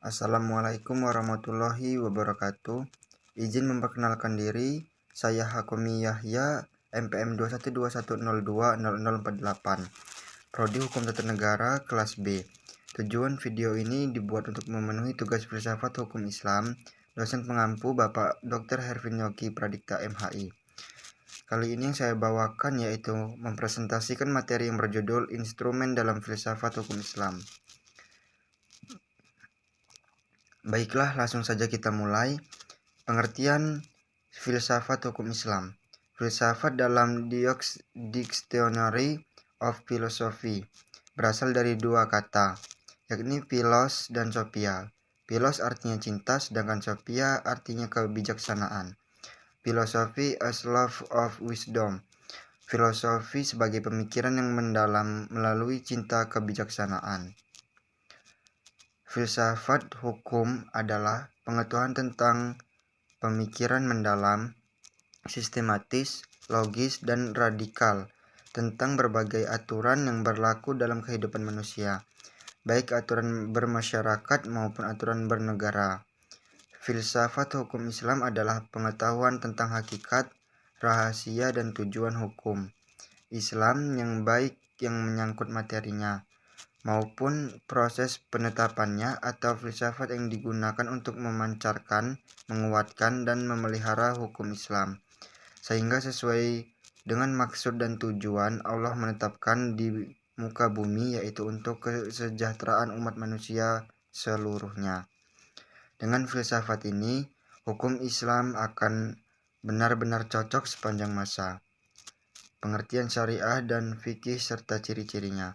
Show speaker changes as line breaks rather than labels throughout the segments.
Assalamualaikum warahmatullahi wabarakatuh. Izin memperkenalkan diri, saya Hakumi Yahya, MPM 2121020048, Prodi Hukum Tata Negara kelas B. Tujuan video ini dibuat untuk memenuhi tugas filsafat hukum Islam dosen pengampu Bapak Dr. Hervin Yogi Pradikta MHI. Kali ini yang saya bawakan yaitu mempresentasikan materi yang berjudul Instrumen dalam Filsafat Hukum Islam. Baiklah, langsung saja kita mulai. Pengertian filsafat hukum Islam. Filsafat dalam Dictionary of Philosophy berasal dari dua kata, yakni philos dan sophia. Philos artinya cinta, sedangkan sophia artinya kebijaksanaan. Philosophy as love of wisdom. Filosofi sebagai pemikiran yang mendalam melalui cinta kebijaksanaan. Filsafat hukum adalah pengetahuan tentang pemikiran mendalam, sistematis, logis, dan radikal tentang berbagai aturan yang berlaku dalam kehidupan manusia, baik aturan bermasyarakat maupun aturan bernegara. Filsafat hukum Islam adalah pengetahuan tentang hakikat, rahasia, dan tujuan hukum Islam yang baik yang menyangkut materinya, maupun proses penetapannya atau filsafat yang digunakan untuk memancarkan, menguatkan, dan memelihara hukum Islam, sehingga sesuai dengan maksud dan tujuan Allah menetapkan di muka bumi, yaitu untuk kesejahteraan umat manusia seluruhnya. Dengan filsafat ini, hukum Islam akan benar-benar cocok sepanjang masa. Pengertian syariah dan fikih serta ciri-cirinya.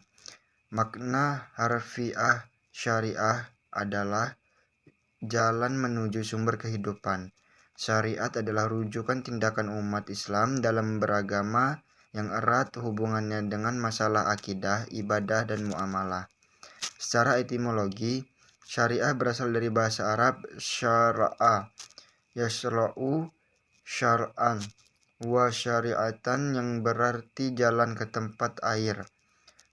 Makna harfiah syariah adalah jalan menuju sumber kehidupan. Syariat adalah rujukan tindakan umat Islam dalam beragama yang erat hubungannya dengan masalah akidah, ibadah, dan muamalah. Secara etimologi, syariah berasal dari bahasa Arab syara'a, yasra'u syar'an, wa syariatan, yang berarti jalan ke tempat air.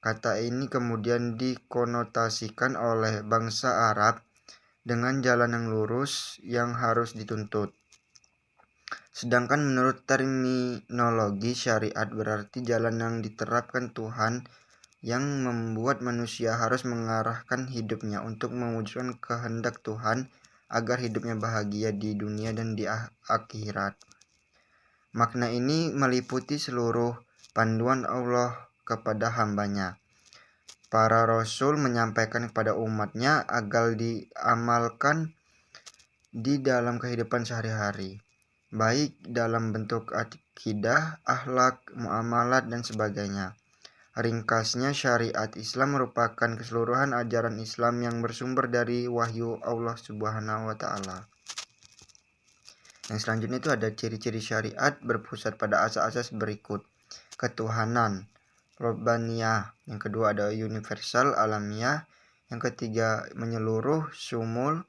Kata ini kemudian dikonotasikan oleh bangsa Arab dengan jalan yang lurus yang harus dituntut. Sedangkan menurut terminologi syariat berarti jalan yang diterapkan Tuhan yang membuat manusia harus mengarahkan hidupnya untuk mewujudkan kehendak Tuhan agar hidupnya bahagia di dunia dan di akhirat. Makna ini meliputi seluruh panduan Allah kepada hambanya. Para rasul menyampaikan kepada umatnya agar diamalkan di dalam kehidupan sehari-hari, baik dalam bentuk akidah, akhlak, muamalat, dan sebagainya. Ringkasnya, syariat Islam merupakan keseluruhan ajaran Islam yang bersumber dari wahyu Allah Subhanahu wa Ta'ala. Yang selanjutnya itu ada ciri-ciri syariat berpusat pada asas-asas berikut: ketuhanan, Robbaniyah. Yang kedua ada universal, alamiah. Yang ketiga menyeluruh, syumul.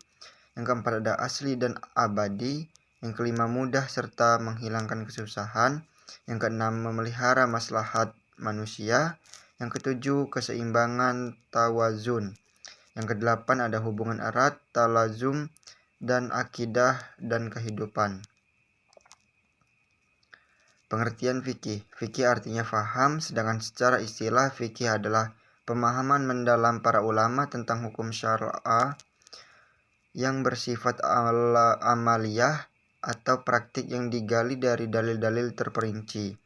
Yang keempat ada asli dan abadi. Yang kelima mudah serta menghilangkan kesusahan. Yang keenam memelihara maslahat manusia. Yang ketujuh keseimbangan, tawazun. Yang kedelapan ada hubungan erat, talazum, dan akidah dan kehidupan. Pengertian fikih. Fikih artinya faham, sedangkan secara istilah fikih adalah pemahaman mendalam para ulama tentang hukum syar'ah yang bersifat amaliyah atau praktik yang digali dari dalil-dalil terperinci.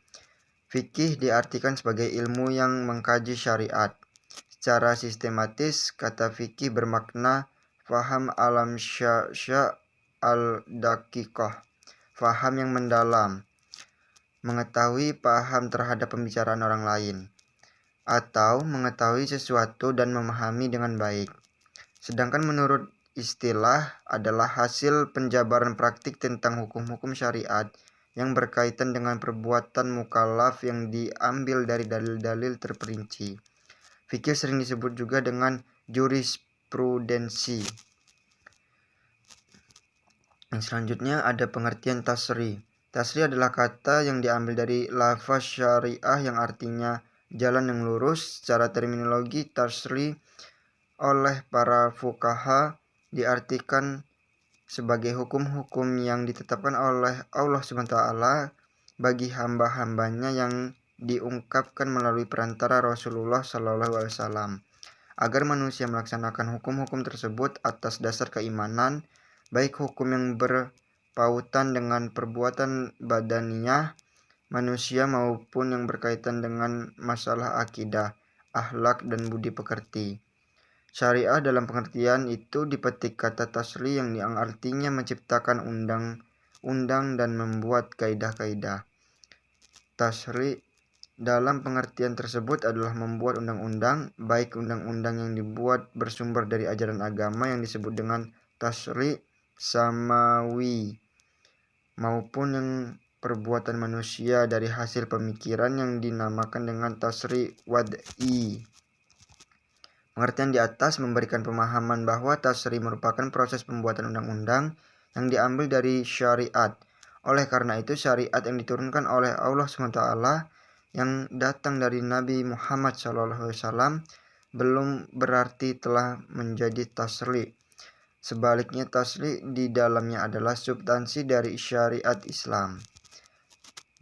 Fikih diartikan sebagai ilmu yang mengkaji syariat. Secara sistematis, kata fikih bermakna faham alam sya' al-daqiqah, faham yang mendalam, mengetahui paham terhadap pembicaraan orang lain, atau mengetahui sesuatu dan memahami dengan baik. Sedangkan menurut istilah adalah hasil penjabaran praktik tentang hukum-hukum syariat yang berkaitan dengan perbuatan mukallaf yang diambil dari dalil-dalil terperinci. Fikih sering disebut juga dengan jurisprudensi. Yang selanjutnya ada pengertian tasri. Tasri adalah kata yang diambil dari lafaz syariah yang artinya jalan yang lurus. Secara terminologi, tasri oleh para fuqaha diartikan sebagai hukum-hukum yang ditetapkan oleh Allah SWT bagi hamba-hambanya yang diungkapkan melalui perantara Rasulullah SAW, agar manusia melaksanakan hukum-hukum tersebut atas dasar keimanan, baik hukum yang berpautan dengan perbuatan badaniyah manusia maupun yang berkaitan dengan masalah akidah, akhlak, dan budi pekerti. Syariah dalam pengertian itu dipetik kata tasri yang artinya menciptakan undang-undang dan membuat kaidah-kaidah. Tasri dalam pengertian tersebut adalah membuat undang-undang, baik undang-undang yang dibuat bersumber dari ajaran agama yang disebut dengan tasri samawi, maupun yang perbuatan manusia dari hasil pemikiran yang dinamakan dengan tasri wad'i. Pengertian di atas memberikan pemahaman bahwa tasri merupakan proses pembuatan undang-undang yang diambil dari syariat. Oleh karena itu, syariat yang diturunkan oleh Allah SWT yang datang dari Nabi Muhammad SAW belum berarti telah menjadi tasri. Sebaliknya, tasri di dalamnya adalah substansi dari syariat Islam.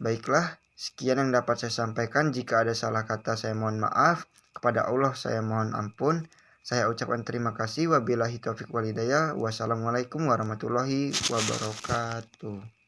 Baiklah, sekian yang dapat saya sampaikan. Jika ada salah kata, saya mohon maaf. Kepada Allah saya mohon ampun. Saya ucapkan terima kasih. Wabillahi taufiq wal hidayah. Wassalamualaikum warahmatullahi wabarakatuh.